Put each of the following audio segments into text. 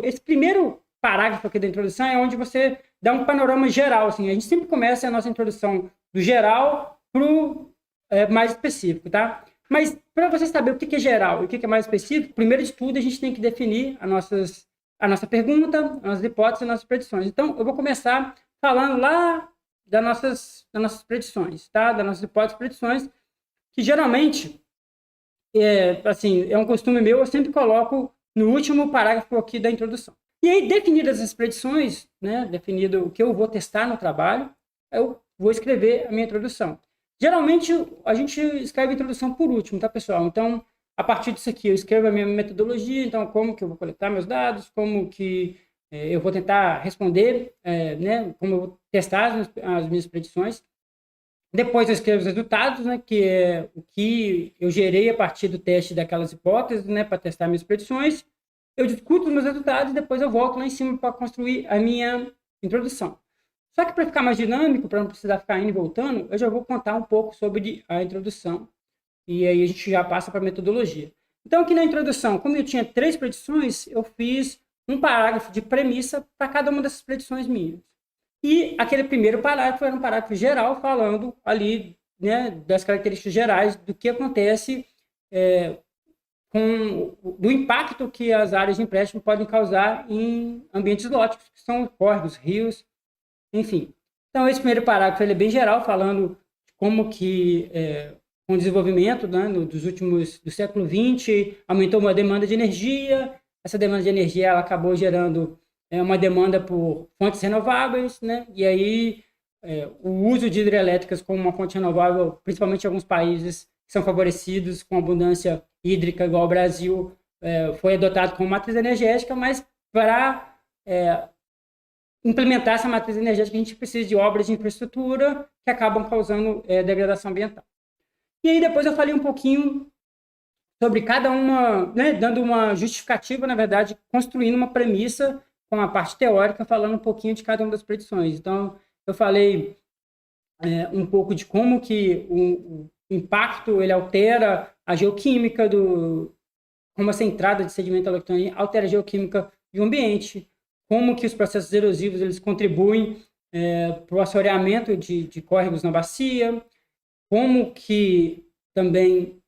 Esse primeiro parágrafo aqui da introdução é onde você dá um panorama geral. Assim. A gente sempre começa a nossa introdução do geral para o mais específico, tá? Mas para você saber o que é geral e o que é mais específico, primeiro de tudo a gente tem que definir a nossa pergunta, as nossas hipóteses e as nossas predições. Então, eu vou começar falando lá das nossas predições, tá? Das nossas hipóteses e predições, que geralmente, assim, é um costume meu, eu sempre coloco no último parágrafo aqui da introdução. E aí, definidas as predições, né, definido o que eu vou testar no trabalho, eu vou escrever a minha introdução. Geralmente, a gente escreve a introdução por último, tá, pessoal? Então, a partir disso aqui, eu escrevo a minha metodologia, então, como que eu vou coletar meus dados, como que eu vou tentar responder, né, como eu vou testar as minhas predições. Depois eu escrevo os resultados, né, que é o que eu gerei a partir do teste daquelas hipóteses, né, para testar minhas predições. Eu discuto os meus resultados e depois eu volto lá em cima para construir a minha introdução. Só que para ficar mais dinâmico, para não precisar ficar indo e voltando, eu já vou contar um pouco sobre a introdução e aí a gente já passa para a metodologia. Então, aqui na introdução, como eu tinha 3 predições, eu fiz um parágrafo de premissa para cada uma dessas predições minhas. E aquele primeiro parágrafo era um parágrafo geral falando ali, né, das características gerais do que acontece do impacto que as áreas de empréstimo podem causar em ambientes lóticos, que são córregos, rios, enfim. Então, esse primeiro parágrafo ele é bem geral, falando como que, com o desenvolvimento, né, do século XX, aumentou uma demanda de energia. Essa demanda de energia ela acabou gerando uma demanda por fontes renováveis, né? E aí o uso de hidrelétricas como uma fonte renovável, principalmente em alguns países que são favorecidos com abundância hídrica, igual ao Brasil, foi adotado como matriz energética, mas para implementar essa matriz energética, a gente precisa de obras de infraestrutura que acabam causando degradação ambiental. E aí depois eu falei um pouquinho sobre cada uma, né, dando uma justificativa, na verdade, construindo uma premissa com a parte teórica, falando um pouquinho de cada uma das predições. Então, eu falei um pouco de como que o impacto ele altera a geoquímica como essa entrada de sedimento eletrônico altera a geoquímica do ambiente, como que os processos erosivos eles contribuem para o assoreamento de córregos na bacia, como que também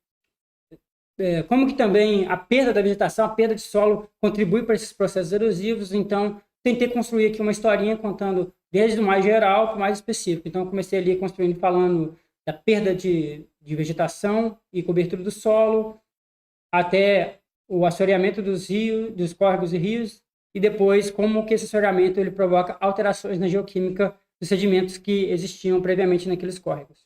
a perda da vegetação, a perda de solo contribui para esses processos erosivos. Então, tentei construir aqui uma historinha contando desde o mais geral para o mais específico. Então, eu comecei ali construindo, falando da perda de vegetação e cobertura do solo, até o assoreamento dos rios, dos córregos e rios, e depois como que esse assoreamento ele provoca alterações na geoquímica dos sedimentos que existiam previamente naqueles córregos.